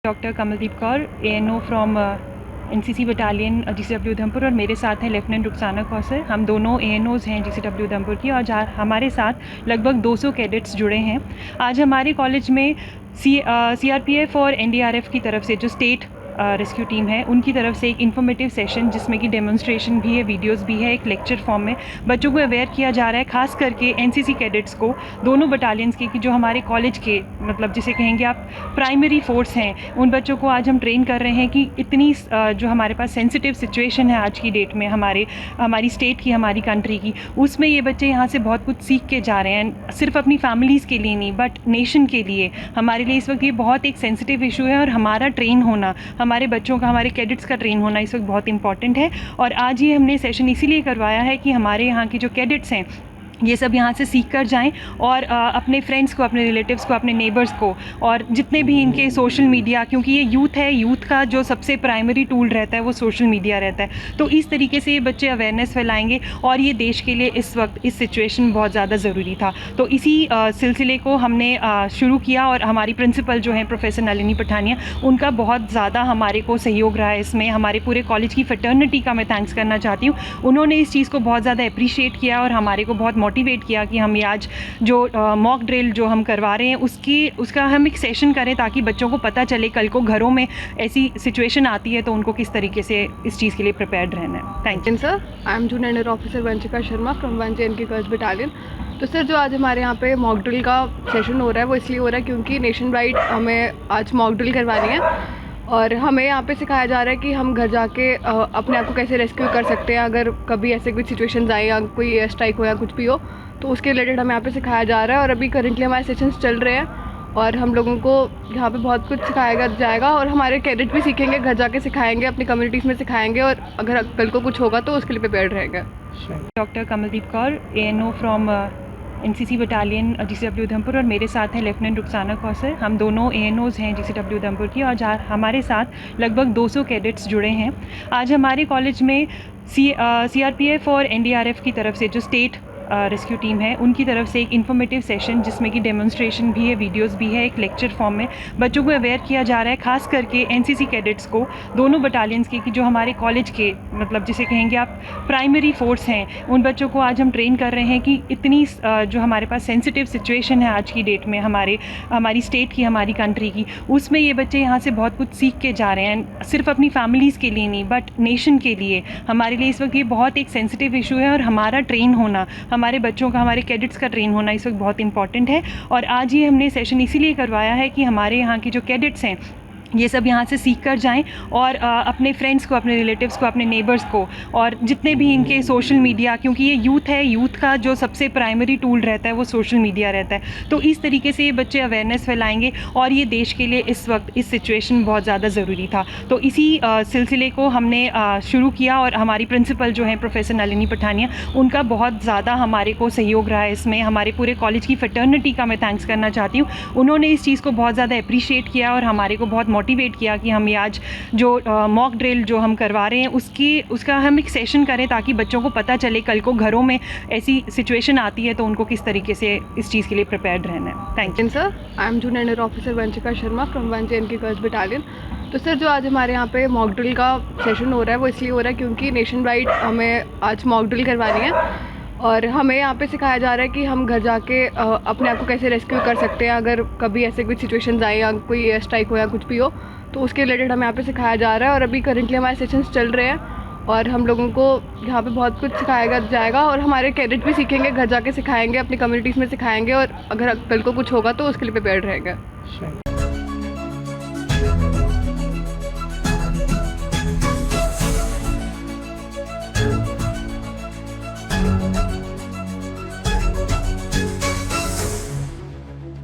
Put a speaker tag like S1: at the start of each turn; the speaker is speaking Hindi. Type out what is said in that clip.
S1: Doctor Kamaldeep Kaur ANO from NCC battalion GCW Udhampur और मेरे साथ हैं लेफ्टिनेंट रुखसाना कौसर। हम दोनों ANOs हैं GCW उधमपुर की और हमारे साथ लगभग 200 कैडेट्स जुड़े हैं। आज हमारे कॉलेज में CRPF और NDRF की तरफ से जो स्टेट रेस्क्यू टीम है उनकी तरफ से एक इन्फॉर्मेटिव सेशन जिसमें कि डेमोन्स्ट्रेशन भी है, वीडियोस भी है, एक लेक्चर फॉर्म में बच्चों को अवेयर किया जा रहा है, खास करके NCC कैडेट्स को, दोनों बटालियंस के कि जो हमारे कॉलेज के मतलब जिसे कहेंगे आप प्राइमरी फोर्स हैं, उन बच्चों को आज हम ट्रेन कर रहे हैं कि इतनी जो हमारे पास सेंसिटिव सिचुएशन है आज की डेट में हमारी स्टेट की, हमारी कंट्री की, उसमें ये बच्चे यहाँ से बहुत कुछ सीख के जा रहे हैं, सिर्फ अपनी फैमिलीज़ के लिए नहीं बट नेशन के लिए। हमारे लिए इस वक्त ये बहुत एक सेंसिटिव इशू है और हमारा ट्रेन होना, हमारे बच्चों का, हमारे कैडेट्स का ट्रेन होना इस वक्त बहुत इंपॉर्टेंट है। और आज ये हमने सेशन इसीलिए करवाया है कि हमारे यहाँ के जो कैडेट्स हैं ये सब यहाँ से सीख कर जाएँ और अपने फ्रेंड्स को, अपने रिलेटिव्स को, अपने नेबर्स को और जितने भी इनके सोशल मीडिया, क्योंकि ये यूथ है, यूथ का जो सबसे प्राइमरी टूल रहता है वो सोशल मीडिया रहता है, तो इस तरीके से ये बच्चे अवेयरनेस फैलाएंगे और ये देश के लिए इस वक्त इस सिचुएशन बहुत ज़्यादा ज़रूरी था। तो इसी सिलसिले को हमने शुरू किया और हमारी प्रिंसिपल जो हैं प्रोफेसर नलिनी पठानिया, उनका बहुत ज़्यादा हमारे को सहयोग रहा है इसमें। हमारे पूरे कॉलेज की फ्रेटर्निटी का मैं थैंक्स करना चाहती हूँ। उन्होंने इस चीज़ को बहुत ज़्यादा अप्रिशिएट किया और हमारे को बहुत मोटिवेट किया कि हम ये आज जो मॉक ड्रिल जो हम करवा रहे हैं उसका हम एक सेशन करें ताकि बच्चों को पता चले कल को घरों में ऐसी सिचुएशन आती है तो उनको किस तरीके से इस चीज़ के लिए प्रिपेयर्ड रहना है। Thank you
S2: sir. I am junior officer Vanshika Sharma from 1 JNK girls battalion. तो सर, जो आज हमारे यहाँ पे मॉक ड्रिल का सेशन हो रहा है वो इसलिए हो रहा है क्योंकि नेशन वाइड हमें आज मॉक ड्रिल करवानी है और हमें यहाँ पे सिखाया जा रहा है कि हम घर जाके अपने आप को कैसे रेस्क्यू कर सकते हैं अगर कभी ऐसे कुछ सिचुएशंस आए या कोई एयर स्ट्राइक हो या कुछ भी हो, तो उसके रिलेटेड हमें यहाँ पे सिखाया जा रहा है। और अभी करेंटली हमारे सेशंस चल रहे हैं और हम लोगों को यहाँ पे बहुत कुछ सिखाया जाएगा और हमारे कैडेट भी सीखेंगे, घर जाके सिखाएंगे, अपनी कम्युनिटीज़ में सिखाएंगे और अगर कल को कुछ होगा तो उसके लिए प्रिपेयर्ड रहेंगे।
S1: Doctor Kamaldeep Kaur ANO from NCC battalion GCW Udhampur और मेरे साथ हैं लेफ्टिनेंट रुखसाना कौसर। हम दोनों ANOs हैं GCW उधमपुर की और हमारे साथ लगभग 200 कैडेट्स जुड़े हैं। आज हमारे कॉलेज में CRPF और NDRF की तरफ से जो स्टेट रेस्क्यू टीम है उनकी तरफ से एक इन्फॉर्मेटिव सेशन जिसमें कि डेमोन्स्ट्रेशन भी है, वीडियोस भी है, एक लेक्चर फॉर्म में बच्चों को अवेयर किया जा रहा है, खास करके NCC कैडेट्स को, दोनों बटालियंस के कि जो हमारे कॉलेज के मतलब जिसे कहेंगे आप प्राइमरी फोर्स हैं, उन बच्चों को आज हम ट्रेन कर रहे हैं कि इतनी जो हमारे पास सेंसिटिव सिचुएशन है आज की डेट में हमारी स्टेट की, हमारी कंट्री की, उसमें ये बच्चे यहाँ से बहुत कुछ सीख के जा रहे हैं, सिर्फ अपनी फैमिलीज़ के लिए नहीं बट नेशन के लिए। हमारे लिए इस वक्त ये बहुत एक सेंसिटिव इशू है और हमारा ट्रेन होना, हमारे बच्चों का, हमारे कैडेट्स का ट्रेन होना इस वक्त बहुत इंपॉर्टेंट है। और आज ये हमने सेशन इसीलिए करवाया है कि हमारे यहाँ के जो कैडेट्स हैं ये सब यहाँ से सीख कर जाएँ और अपने फ्रेंड्स को, अपने रिलेटिव्स को, अपने नेबर्स को और जितने भी इनके सोशल मीडिया, क्योंकि ये यूथ है, यूथ का जो सबसे प्राइमरी टूल रहता है वो सोशल मीडिया रहता है, तो इस तरीके से ये बच्चे अवेयरनेस फैलाएंगे और ये देश के लिए इस वक्त इस सिचुएशन बहुत ज़्यादा ज़रूरी था। तो इसी सिलसिले को हमने शुरू किया और हमारी प्रिंसिपल जो हैं प्रोफेसर नलिनी पठानिया, उनका बहुत ज़्यादा हमारे को सहयोग रहा है इसमें। हमारे पूरे कॉलेज की फ्रेटर्निटी का मैं थैंक्स करना चाहती हूँ। उन्होंने इस चीज़ को बहुत ज़्यादा अप्रिशिएट किया और हमारे को बहुत मोटिवेट किया कि हम ये आज जो मॉक ड्रिल जो हम करवा रहे हैं उसका हम एक सेशन करें ताकि बच्चों को पता चले कल को घरों में ऐसी सिचुएशन आती है तो उनको किस तरीके से इस चीज़ के लिए प्रिपेयर्ड रहना है। Thank you
S2: sir. I am junior officer Vanshika Sharma from 1 JNK girls battalion. तो सर, जो आज हमारे यहाँ पे मॉक ड्रिल का सेशन हो रहा है वो इसलिए हो रहा है क्योंकि नेशन वाइड हमें आज मॉक ड्रिल करवानी है और हमें यहाँ पे सिखाया जा रहा है कि हम घर जाके अपने आप को कैसे रेस्क्यू कर सकते हैं अगर कभी ऐसे कुछ सिचुएशंस आए या कोई एयर स्ट्राइक हो या कुछ भी हो, तो उसके रिलेटेड हमें यहाँ पे सिखाया जा रहा है। और अभी करेंटली हमारे सेशंस चल रहे हैं और हम लोगों को यहाँ पे बहुत कुछ सिखाया जाएगा और हमारे कैडेट भी सीखेंगे, घर जाके सिखाएंगे, अपनी कम्युनिटीज़ में सिखाएंगे और अगर कल को कुछ होगा तो उसके लिए प्रिपेयर्ड रहेंगे।